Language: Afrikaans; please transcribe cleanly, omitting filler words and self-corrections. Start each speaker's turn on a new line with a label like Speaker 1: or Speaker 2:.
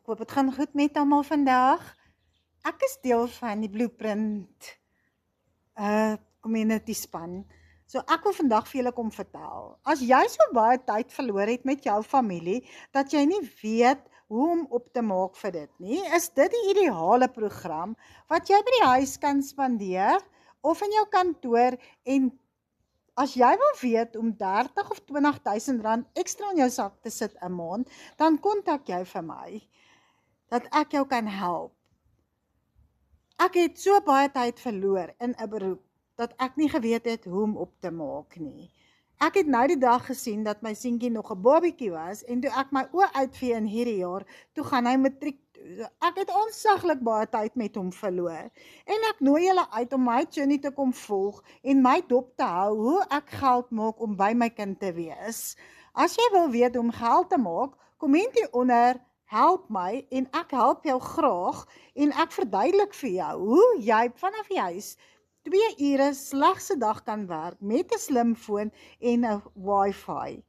Speaker 1: hoop het gaan goed met almal vandag. Ek is deel van die Blueprint community span. So ek wil vandag vir julle kom vertel. As jy so baie tyd verloor het met jou familie, dat jy nie weet hoe om op te maak vir dit nie, is dit die ideale program wat jy by die huis kan spandeer of in jou kantoor, en as jy wil weet om 30 of 20.000 rand ekstra in jou sak te sit 'n maand, dan kontak jy vir my, dat ek jou kan help. Ek het so baie tyd verloor in 'n beroep, dat ek nie geweet het hoe om op te maak nie. Ek het nou die dag gesien dat my seentjie nog 'n babietjie was, en toe ek my oë uitvee in hierdie jaar, toe gaan hy matriek toe. So ek het onsaglik baie tyd met hom verloor. En ek nooi julle uit om my journey te kom volg en my dop te hou hoe ek geld maak om by my kind te wees. As jy wil weet hoe om geld te maak, komment hieronder, help my en ek help jou graag, en ek verduidelik vir jou hoe jy vanaf die huis 2 ure slegs 'n dag kan werk met 'n slimfoon en 'n Wi-Fi.